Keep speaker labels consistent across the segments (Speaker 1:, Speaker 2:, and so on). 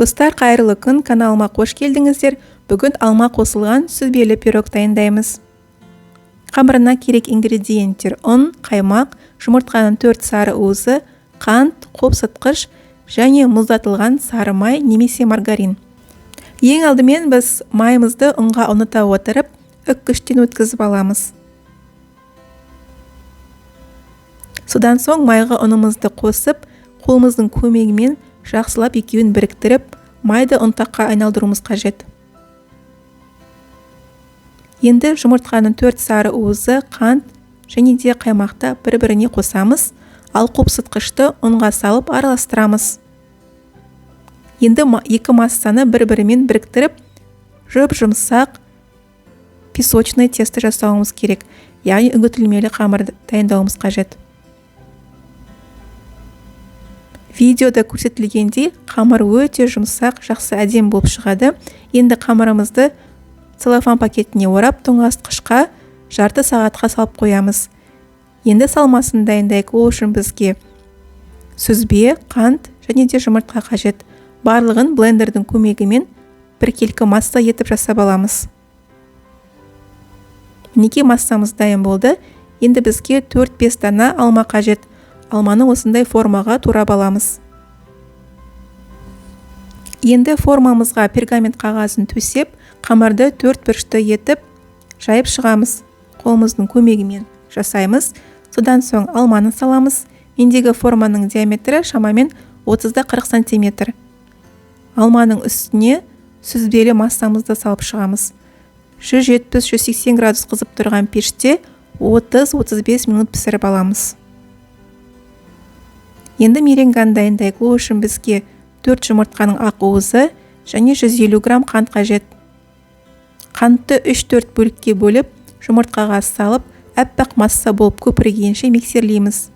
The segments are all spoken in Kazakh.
Speaker 1: Достар, қайырлы күн, каналыма қош келдіңіздер. Бүгін алма қосылған сүзбелі пирог дайындаймыз. Қамырына керек ингредиенттер: ұн, қаймақ, жұмыртқаның 4 сары уызы, қант, қопсытқыш және мұздатылған сары май немесе маргарин. Ең алдымен біз майымызды ұнға ұныта отырып, үккіштен өткізіп аламыз. Содан соң майға ұнымызды қосып, қолымыздың көмегімен жақсылап екеуін біріктіріп, майды ұнтаққа айналдыруымыз қажет. Енді жұмыртқаның 4 сары уызы, қант және де қаймақты бір-біріне қосамыз, ал қопсытқышты ұнға салып араластырамыз. Енді екі массаны бір-бірімен біріктіріп, жұп-жұмсақ песочное теста жасауымыз керек, яғни үгітілмелі қамыр дайындауымыз қажет. Видеода көрсетілгендей қамыр өте жұмсақ, жақсы әдем болып шығады. Енді қамырымызды целлофан пакетіне орап, тоңазытқышқа жарты сағатқа салып қоямыз. Енді салмасын дайындайық. Ол үшін бізге сүзбе, қант және де жұмыртқа қажет. Барлығын блендердің көмегімен біркелкі масса етіп жасап аламыз. Мінекей массамыз дайын болды. Енді бізге 4-5 дана алма қажет. Алманы осындай формаға турап аламыз. Енді формамызға пергамент қағазын төсеп, қамырды 4 бұрышты етіп жайып шығамыз. Қолымыздың көмегімен жасаймыз. Содан соң алманы саламыз. Мендегі форманың диаметрі шамамен 30-40 см. Алманың үстіне сүзбелі массамызды салып шығамыз. 170-180 градус қызып тұрған пеште 30-35 минут пісіріп аламыз. Енді меренганы дайындайық. Ол үшін бізге 4 жұмыртқаның ақ уызы және 150 грамм қант қажет. Қантты 3-4 бөлікке бөліп, жұмыртқаға салып, әппақ масса болып көпіргенше миксерлейміз.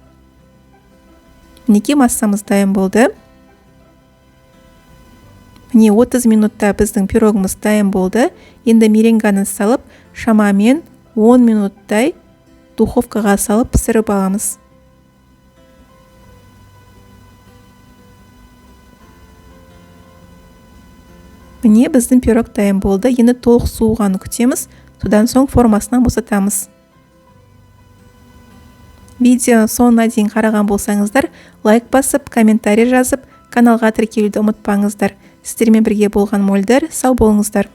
Speaker 1: Мінекей массамыз дайын болды. Міне 30 минутта біздің пирогымыз дайын болды. Енді меренганы салып, шамамен 10 минуттай духовкаға салып пісіріп аламыз. Міне біздің пирог дайын болды. Енді толық суығанын күтеміз. Содан соң формасынан босатамыз. Видео соңына дейін қараған болсаңыздар, лайк басып, комментарий жазып, каналға тіркелуді ұмытпаңыздар. Сіздермен бірге болған мөлдір, сау болыңыздар.